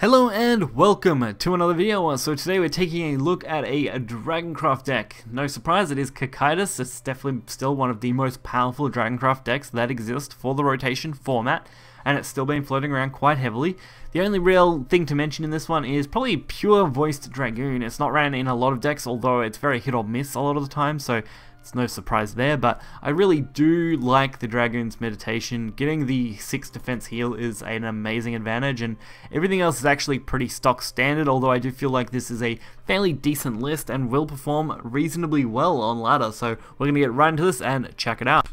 Hello and welcome to another video. So today we're taking a look at a Dragoncraft deck. No surprise, it is Cocytus. It's definitely still one of the most powerful Dragoncraft decks that exist for the rotation format, and it's still been floating around quite heavily. The only real thing to mention in this one is probably Pure Voiced Dragoon. It's not ran in a lot of decks, although it's very hit or miss a lot of the time, so it's no surprise there, but I really do like the Dragoon's Meditation. Getting the 6 defense heal is an amazing advantage, and everything else is actually pretty stock standard, although I do feel like this is a fairly decent list and will perform reasonably well on ladder, so we're going to get right into this and check it out.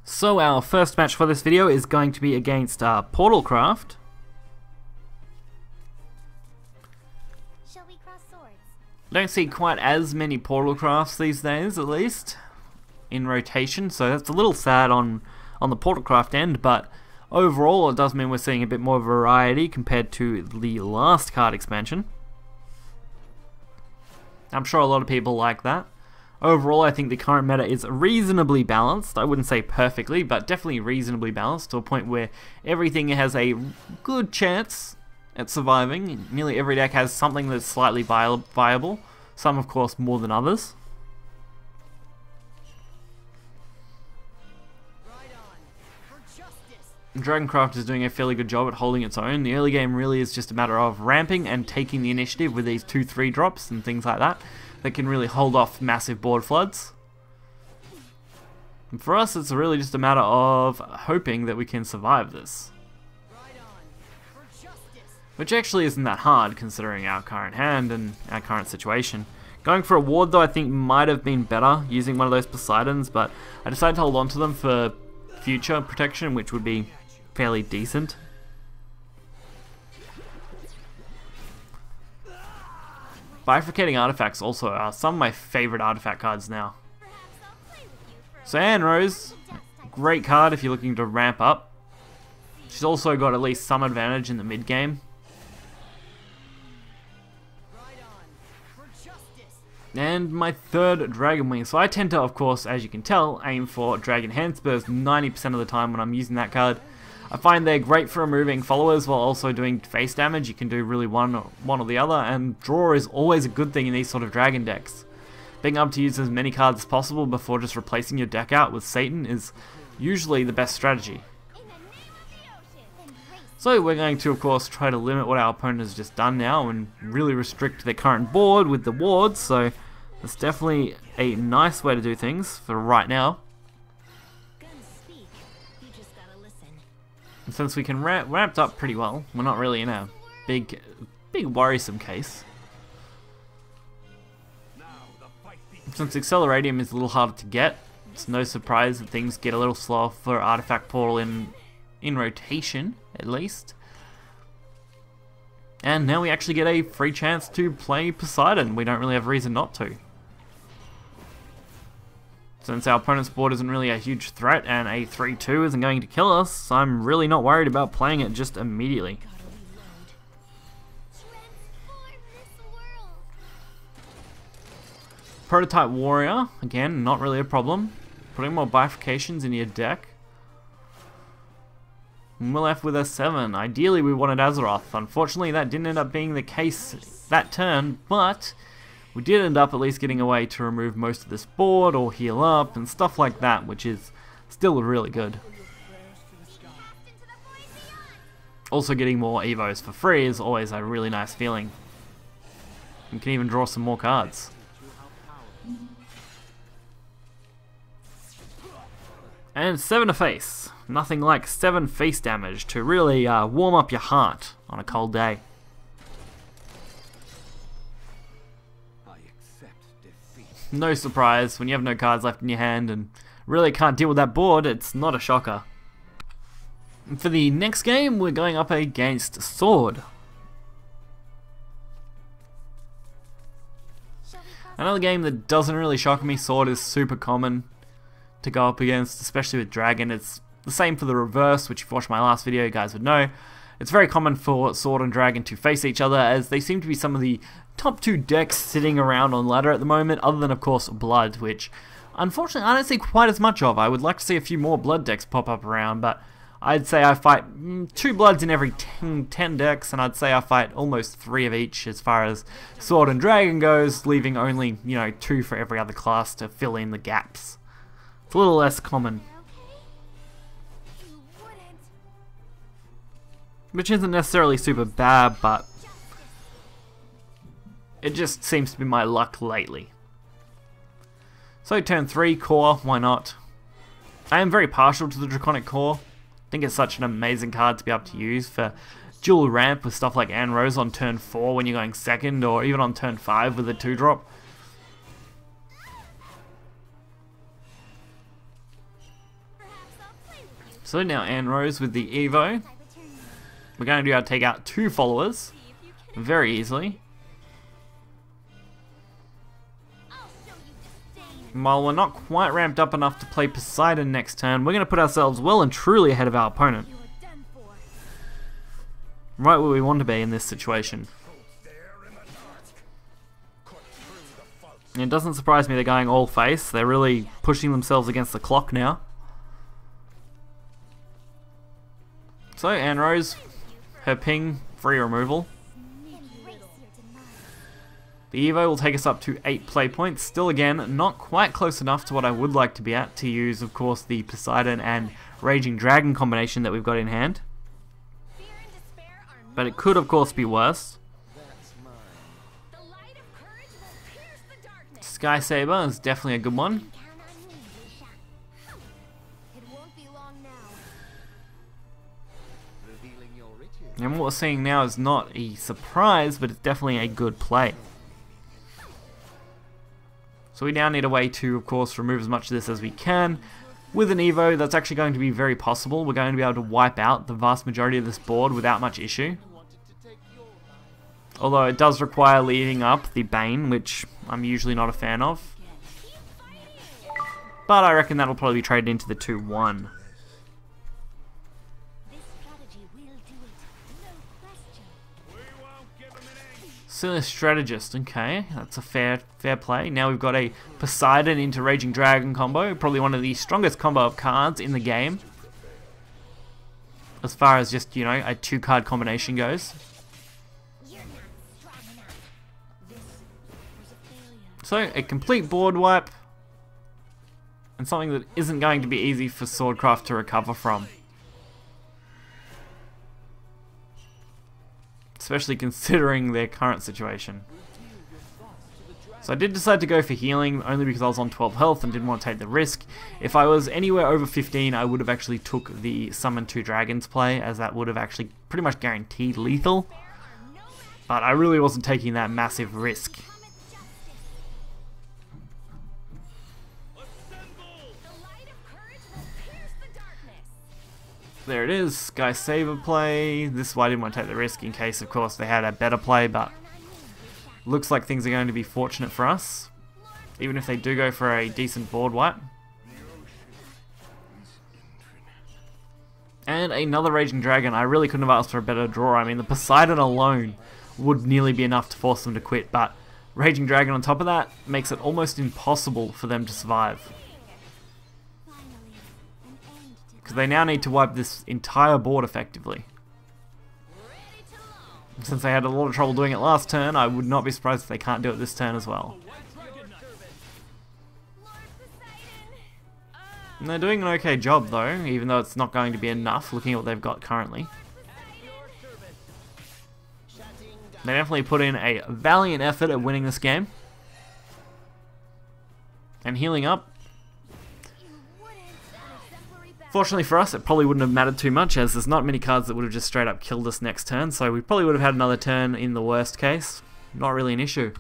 So our first match for this video is going to be against Portalcraft. Don't see quite as many Portalcrafts these days, at least, in rotation, so that's a little sad on the Portalcraft end, but overall it does mean we're seeing a bit more variety compared to the last card expansion. I'm sure a lot of people like that. Overall, I think the current meta is reasonably balanced. I wouldn't say perfectly, but definitely reasonably balanced, to a point where everything has a good chance at surviving. Nearly every deck has something that's slightly viable, some of course more than others. Dragoncraft is doing a fairly good job at holding its own. The early game really is just a matter of ramping and taking the initiative with these 2-3 drops and things like that can really hold off massive board floods. And for us, it's really just a matter of hoping that we can survive this. Which actually isn't that hard considering our current hand and our current situation. Going for a ward though I think might have been better using one of those Poseidons, but I decided to hold on to them for future protection, which would be fairly decent. Bifurcating Artifacts also are some of my favorite artifact cards now. So Anne Rose, great card if you're looking to ramp up. She's also got at least some advantage in the mid game. And my third Dragon Wing. So I tend to, of course, as you can tell, aim for Dragon Handspurs 90% of the time when I'm using that card. I find they're great for removing followers while also doing face damage. You can do really one or the other, and draw is always a good thing in these sort of dragon decks. Being able to use as many cards as possible before just replacing your deck out with Satan is usually the best strategy. So we're going to, of course, try to limit what our opponent has just done now and really restrict their current board with the wards, so that's definitely a nice way to do things for right now. And since we can ramped up pretty well, we're not really in a big worrisome case. Since Acceleratium is a little harder to get, it's no surprise that things get a little slower for Artifact Portal in rotation, at least. And now we actually get a free chance to play Poseidon. We don't really have a reason not to. Since our opponent's board isn't really a huge threat and a 3-2 isn't going to kill us, I'm really not worried about playing it just immediately. Prototype Warrior, again, not really a problem. Putting more bifurcations in your deck. And we're left with a 7. Ideally we wanted Azeroth. Unfortunately that didn't end up being the case that turn, but we did end up at least getting a way to remove most of this board or heal up and stuff like that, which is still really good. Also getting more Evos for free is always a really nice feeling. You can even draw some more cards. And 7 to face. Nothing like 7 face damage to really warm up your heart on a cold day. No surprise, when you have no cards left in your hand and really can't deal with that board, it's not a shocker. And for the next game, we're going up against Sword. Another game that doesn't really shock me. Sword is super common to go up against, especially with Dragon. It's the same for the reverse, which if you've watched my last video, you guys would know. It's very common for Sword and Dragon to face each other, as they seem to be some of the top 2 decks sitting around on ladder at the moment, other than, of course, Blood, which unfortunately I don't see quite as much of. I would like to see a few more Blood decks pop up around, but I'd say I fight 2 bloods in every 10 decks, and I'd say I fight almost 3 of each as far as Sword and Dragon goes, leaving only, 2 for every other class to fill in the gaps. It's a little less common. Which isn't necessarily super bad, but it just seems to be my luck lately. So turn 3, Core, why not? I am very partial to the Draconic Core. I think it's such an amazing card to be able to use for dual ramp with stuff like Anrose on turn 4 when you're going second, or even on turn 5 with a 2-drop. So now Anrose with the Evo. We're going to be able to take out 2 followers very easily. While we're not quite ramped up enough to play Poseidon next turn, we're going to put ourselves well and truly ahead of our opponent. Right where we want to be in this situation. And it doesn't surprise me they're going all face. They're really pushing themselves against the clock now. So Anrose, her ping, free removal. The Evo will take us up to 8 play points. Still again, not quite close enough to what I would like to be at to use, of course, the Poseidon and Raging Dragon combination that we've got in hand. But it could, of course, be worse. Sky Saber is definitely a good one. And what we're seeing now is not a surprise, but it's definitely a good play. So we now need a way to, of course, remove as much of this as we can. With an Evo, that's actually going to be very possible. We're going to be able to wipe out the vast majority of this board without much issue. Although it does require leaving up the Bane, which I'm usually not a fan of. But I reckon that'll probably be traded into the 2-1. Silly Strategist, okay, that's a fair play. Now we've got a Poseidon into Raging Dragon combo, probably one of the strongest combo of cards in the game. As far as just, a 2-card combination goes. So, a complete board wipe, and something that isn't going to be easy for Swordcraft to recover from. Especially considering their current situation. So I did decide to go for healing, only because I was on 12 health and didn't want to take the risk. If I was anywhere over 15, I would have actually took the Summon 2 Dragons play, as that would have actually pretty much guaranteed lethal. But I really wasn't taking that massive risk. There it is, Sky Saber play. This is why I didn't want to take the risk in case, of course, they had a better play, but looks like things are going to be fortunate for us, even if they do go for a decent board wipe. And another Raging Dragon. I really couldn't have asked for a better draw. I mean, the Poseidon alone would nearly be enough to force them to quit, but Raging Dragon on top of that makes it almost impossible for them to survive. Because they now need to wipe this entire board effectively. Since they had a lot of trouble doing it last turn, I would not be surprised if they can't do it this turn as well. And they're doing an okay job though, even though it's not going to be enough looking at what they've got currently. They definitely put in a valiant effort at winning this game. And healing up. Fortunately for us, it probably wouldn't have mattered too much, as there's not many cards that would have just straight up killed us next turn, so we probably would have had another turn in the worst case. Not really an issue.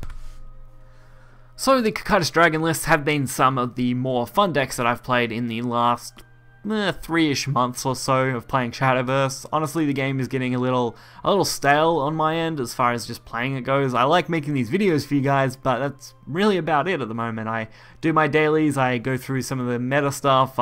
So the Cocytus Dragon lists have been some of the more fun decks that I've played in the last 3-ish months or so of playing Shadowverse. Honestly, the game is getting a little stale on my end as far as just playing it goes. I like making these videos for you guys, but that's really about it at the moment. I do my dailies, I go through some of the meta stuff,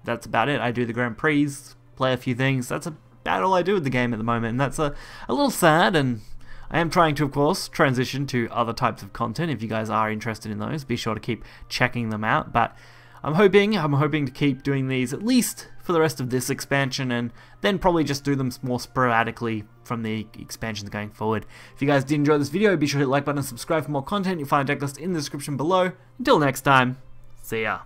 that's about it. I do the Grand Prix, play a few things. That's about all I do with the game at the moment, and that's a little sad, and I am trying to, of course, transition to other types of content. If you guys are interested in those, be sure to keep checking them out. But I'm hoping to keep doing these at least for the rest of this expansion, and then probably just do them more sporadically from the expansions going forward. If you guys did enjoy this video, be sure to hit the like button and subscribe for more content. You'll find a deck list in the description below. Until next time, see ya.